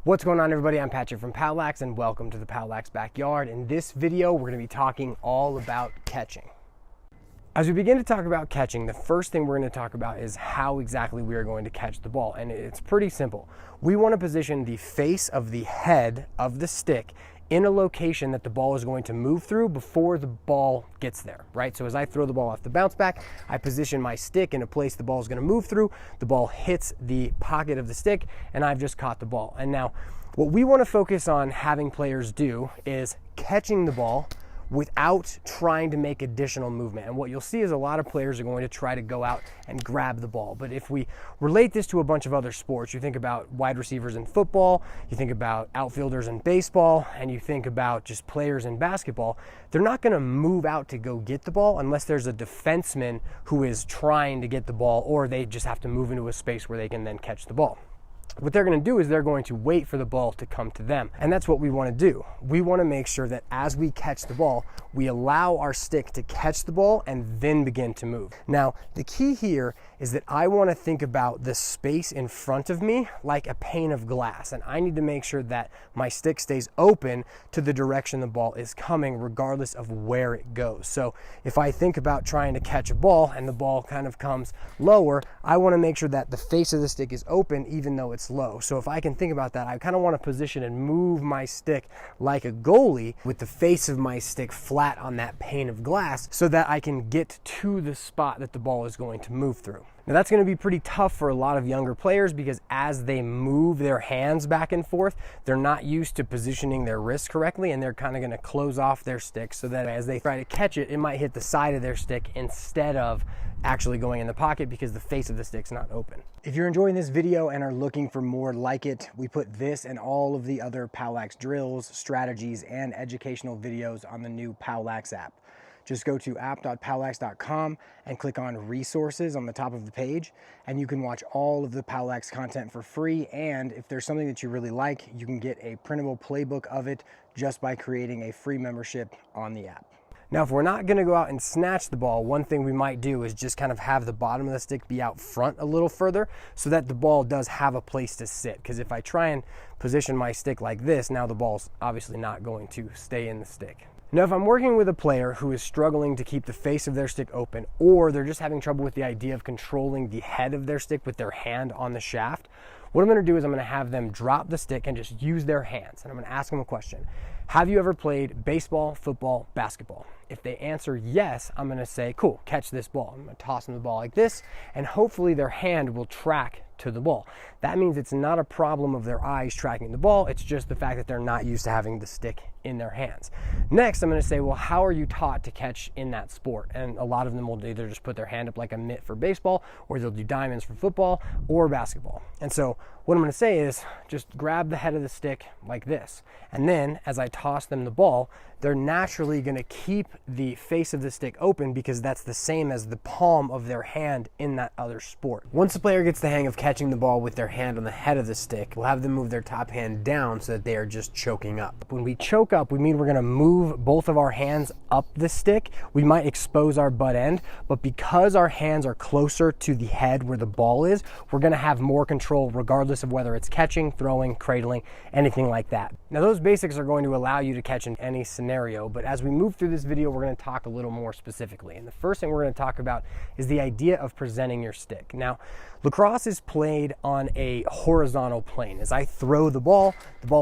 What's going on, everybody? I'm Patrick from POWLAX and welcome to the POWLAX Backyard. In this video, we're going to be talking all about catching. As we begin to talk about catching, the first thing we're going to talk about is how exactly we are going to catch the ball. And it's pretty simple. We want to position the face of the head of the stick in a location that the ball is going to move through before the ball gets there, right? So as I throw the ball off the bounce back, I position my stick in a place the ball is going to move through. The ball hits the pocket of the stick and I've just caught the ball. And now what we want to focus on having players do is catching the ball without trying to make additional movement. And what you'll see is a lot of players are going to try to go out and grab the ball. But if we relate this to a bunch of other sports, you think about wide receivers in football, you think about outfielders in baseball, and you think about just players in basketball, they're not going to move out to go get the ball unless there's a defenseman who is trying to get the ball, or they just have to move into a space where they can then catch the ball. What they're going to do is they're going to wait for the ball to come to them. And that's what we want to do. We want to make sure that as we catch the ball, we allow our stick to catch the ball and then begin to move. Now, the key here is that I want to think about the space in front of me like a pane of glass. And I need to make sure that my stick stays open to the direction the ball is coming, regardless of where it goes. So if I think about trying to catch a ball and the ball kind of comes lower, I want to make sure that the face of the stick is open even though it's low. So if I can think about that, I kind of want to position and move my stick like a goalie with the face of my stick flat on that pane of glass so that I can get to the spot that the ball is going to move through. Now that's going to be pretty tough for a lot of younger players because as they move their hands back and forth, they're not used to positioning their wrists correctly, and they're kind of going to close off their stick so that as they try to catch it, it might hit the side of their stick instead of actually going in the pocket because the face of the stick's not open. If you're enjoying this video and are looking for more like it, we put this and all of the other POWLAX drills, strategies, and educational videos on the new POWLAX app. Just go to app.powlax.com and click on resources on the top of the page, and you can watch all of the POWLAX content for free. And if there's something that you really like, you can get a printable playbook of it just by creating a free membership on the app. Now, if we're not going to go out and snatch the ball, one thing we might do is just kind of have the bottom of the stick be out front a little further so that the ball does have a place to sit. Because if I try and position my stick like this, now the ball's obviously not going to stay in the stick. Now, if I'm working with a player who is struggling to keep the face of their stick open, or they're just having trouble with the idea of controlling the head of their stick with their hand on the shaft, what I'm going to do is I'm going to have them drop the stick and just use their hands. And I'm going to ask them a question. Have you ever played baseball, football, basketball? If they answer yes, I'm going to say, cool, catch this ball. I'm going to toss them the ball like this, and hopefully their hand will track to the ball. That means it's not a problem of their eyes tracking the ball. It's just the fact that they're not used to having the stick in their hands. Next, I'm going to say, well, how are you taught to catch in that sport? And a lot of them will either just put their hand up like a mitt for baseball, or they'll do diamonds for football or basketball. And so what I'm going to say is just grab the head of the stick like this. And then as I toss them the ball, they're naturally going to keep the face of the stick open because that's the same as the palm of their hand in that other sport. Once the player gets the hang of catching the ball with their hand on the head of the stick, we'll have them move their top hand down so that they are just choking up. When we choke up, we mean we're going to move both of our hands up the stick. We might expose our butt end, but because our hands are closer to the head where the ball is, we're going to have more control regardless of whether it's catching, throwing, cradling, anything like that. Now, those basics are going to allow you to catch in any scenario, but as we move through this video, we're going to talk a little more specifically. And the first thing we're going to talk about is the idea of presenting your stick. Now, lacrosse is played on a horizontal plane. As I throw the ball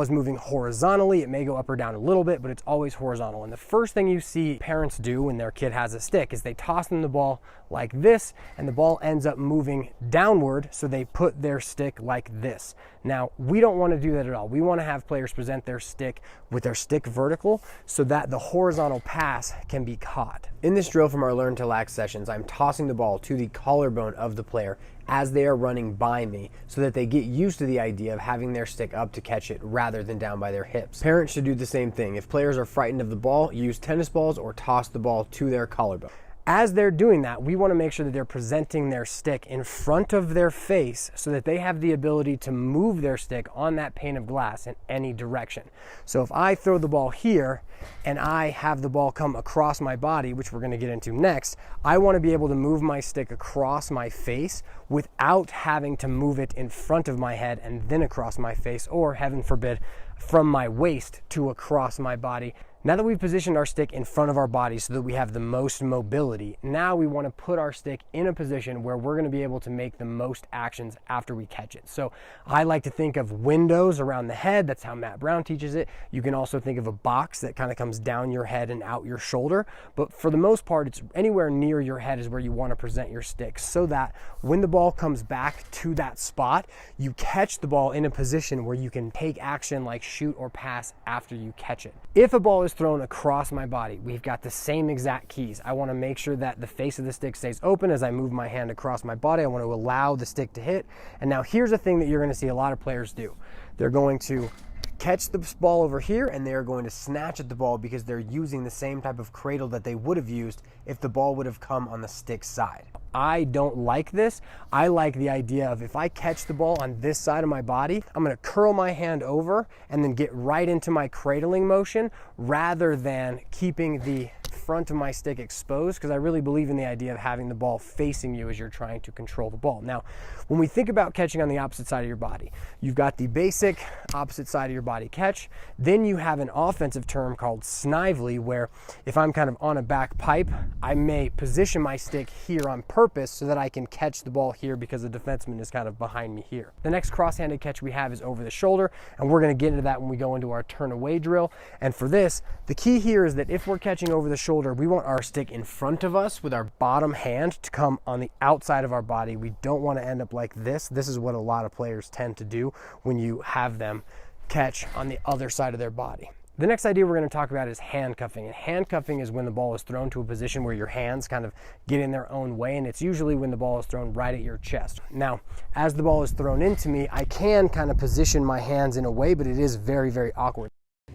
is moving horizontally. It may go up or down a little bit, but it's always horizontal. And the first thing you see parents do when their kid has a stick is they toss them the ball like this, and the ball ends up moving downward, so they put their stick like this. Now, we don't want to do that at all. We want to have players present their stick with their stick vertical so that the horizontal pass can be caught. In this drill from our Learn to Lax sessions, I'm tossing the ball to the collarbone of the player as they are running by me so that they get used to the idea of having their stick up to catch it rather than down by their hips. Parents should do the same thing. If players are frightened of the ball, use tennis balls or toss the ball to their collarbone. As they're doing that, we want to make sure that they're presenting their stick in front of their face so that they have the ability to move their stick on that pane of glass in any direction. So if I throw the ball here and I have the ball come across my body, which we're going to get into next, I want to be able to move my stick across my face without having to move it in front of my head and then across my face, or heaven forbid, from my waist to across my body. Now that we've positioned our stick in front of our body so that we have the most mobility, now we want to put our stick in a position where we're going to be able to make the most actions after we catch it. So I like to think of windows around the head. That's how Matt Brown teaches it. You can also think of a box that kind of comes down your head and out your shoulder. But for the most part, it's anywhere near your head is where you want to present your stick, so that when the ball comes back to that spot, you catch the ball in a position where you can take action like shoot or pass after you catch it. If a ball is thrown across my body, we've got the same exact keys. I want to make sure that the face of the stick stays open as I move my hand across my body. I want to allow the stick to hit. And now here's a thing that you're going to see a lot of players do. They're going to catch the ball over here, and they're going to snatch at the ball because they're using the same type of cradle that they would have used if the ball would have come on the stick side. I don't like this. I like the idea of, if I catch the ball on this side of my body, I'm going to curl my hand over and then get right into my cradling motion, rather than keeping the front of my stick exposed, because I really believe in the idea of having the ball facing you as you're trying to control the ball. Now, when we think about catching on the opposite side of your body, you've got the basic opposite side of your body catch. Then you have an offensive term called snively, where if I'm kind of on a back pipe, I may position my stick here on purpose so that I can catch the ball here because the defenseman is kind of behind me here. The next cross-handed catch we have is over the shoulder, and we're going to get into that when we go into our turn away drill. And for this, the key here is that if we're catching over the shoulder, we want our stick in front of us with our bottom hand to come on the outside of our body. We don't want to end up like this. This is what a lot of players tend to do when you have them catch on the other side of their body. The next idea we're going to talk about is handcuffing. And handcuffing is when the ball is thrown to a position where your hands kind of get in their own way, and it's usually when the ball is thrown right at your chest. Now, as the ball is thrown into me, I can kind of position my hands in a way, but it is very, very awkward.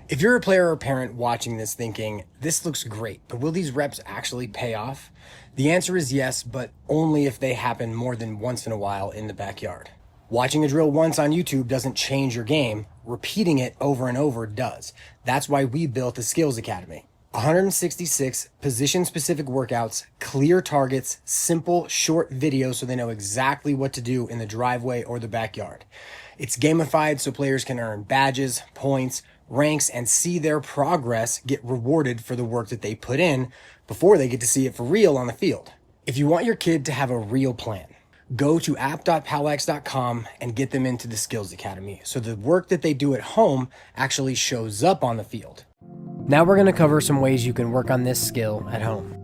If you're a player or parent watching this thinking, this looks great, but will these reps actually pay off? The answer is yes, but only if they happen more than once in a while in the backyard. Watching a drill once on YouTube doesn't change your game. Repeating it over and over does. That's why we built the Skills Academy. 166 position-specific workouts, clear targets, simple, short videos so they know exactly what to do in the driveway or the backyard. It's gamified so players can earn badges, points, ranks, and see their progress get rewarded for the work that they put in before they get to see it for real on the field. If you want your kid to have a real plan, go to app.powlax.com and get them into the Skills Academy so the work that they do at home actually shows up on the field. Now we're going to cover some ways you can work on this skill at home.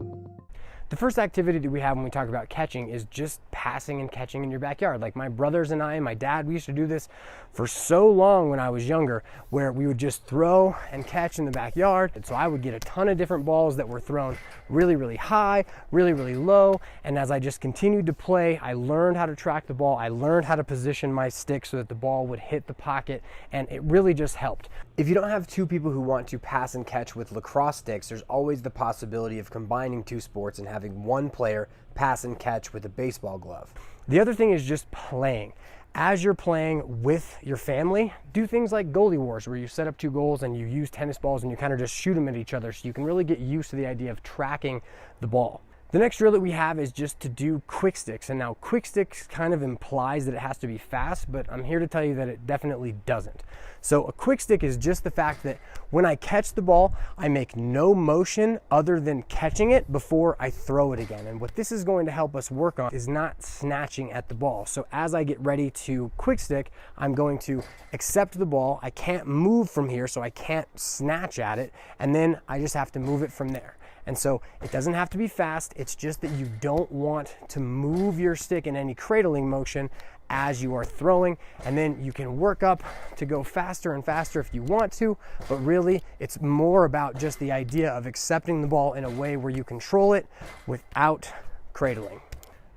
The first activity that we have when we talk about catching is just passing and catching in your backyard. Like my brothers and I and my dad, we used to do this for so long when I was younger, where we would just throw and catch in the backyard. And so I would get a ton of different balls that were thrown really, really high, really, really low. And as I just continued to play, I learned how to track the ball. I learned how to position my stick so that the ball would hit the pocket, and it really just helped. If you don't have two people who want to pass and catch with lacrosse sticks, there's always the possibility of combining two sports and having one player pass and catch with a baseball glove. The other thing is just playing. As you're playing with your family, do things like goalie wars, where you set up two goals and you use tennis balls and you kind of just shoot them at each other, so you can really get used to the idea of tracking the ball. The next drill that we have is just to do quick sticks. And now quick sticks kind of implies that it has to be fast, but I'm here to tell you that it definitely doesn't. So a quick stick is just the fact that when I catch the ball, I make no motion other than catching it before I throw it again. And what this is going to help us work on is not snatching at the ball. So as I get ready to quick stick, I'm going to accept the ball. I can't move from here, so I can't snatch at it. And then I just have to move it from there. And so it doesn't have to be fast. It's just that you don't want to move your stick in any cradling motion as you are throwing, and then you can work up to go faster and faster if you want to, but really it's more about just the idea of accepting the ball in a way where you control it without cradling.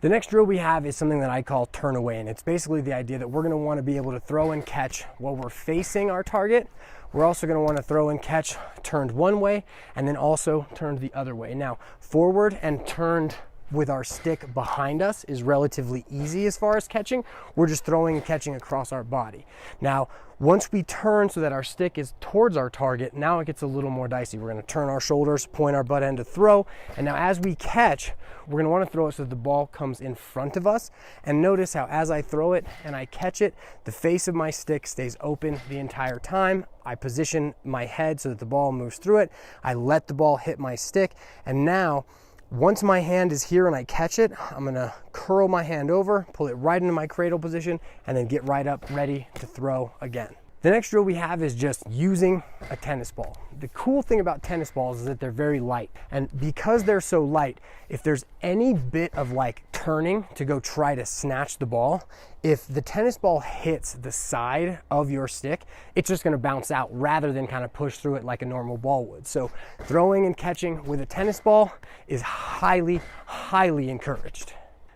The next drill we have is something that I call turn away, and it's basically the idea that we're going to want to be able to throw and catch while we're facing our target. We're also going to want to throw and catch turned one way and then also turned the other way. Now, forward and turned with our stick behind us is relatively easy as far as catching. We're just throwing and catching across our body. Now, once we turn so that our stick is towards our target, now it gets a little more dicey. We're gonna turn our shoulders, point our butt end to throw, and now as we catch, we're gonna wanna throw it so that the ball comes in front of us. And notice how as I throw it and I catch it, the face of my stick stays open the entire time. I position my head so that the ball moves through it. I let the ball hit my stick, and now, once my hand is here and I catch it, I'm gonna curl my hand over, pull it right into my cradle position, and then get right up ready to throw again. The next drill we have is just using a tennis ball. The cool thing about tennis balls is that they're very light. And because they're so light, if there's any bit of like turning to go try to snatch the ball, if the tennis ball hits the side of your stick, it's just gonna bounce out rather than kind of push through it like a normal ball would. So throwing and catching with a tennis ball is highly, highly encouraged.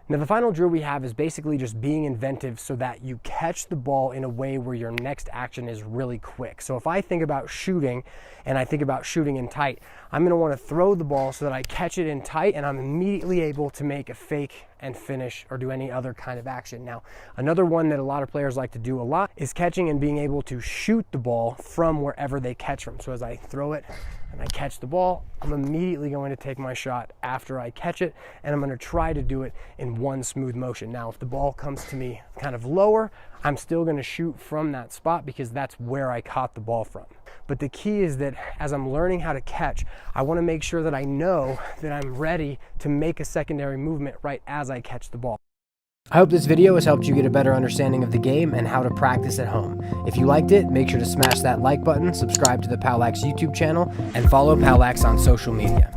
Now the final drill we have is basically just being inventive so that you catch the ball in a way where your next action is really quick. So if I think about shooting and I think about shooting in tight, I'm gonna wanna throw the ball so that I catch it in tight and I'm immediately able to make a fake and finish or do any other kind of action. Now, another one that a lot of players like to do a lot is catching and being able to shoot the ball from wherever they catch from. So as I throw it and I catch the ball, I'm immediately going to take my shot after I catch it, and I'm gonna try to do it in one smooth motion. Now, if the ball comes to me kind of lower, I'm still gonna shoot from that spot because that's where I caught the ball from. But the key is that as I'm learning how to catch, I wanna make sure that I know that I'm ready to make a secondary movement right as I catch the ball. I hope this video has helped you get a better understanding of the game and how to practice at home. If you liked it, make sure to smash that like button, subscribe to the POWLAX YouTube channel, and follow POWLAX on social media.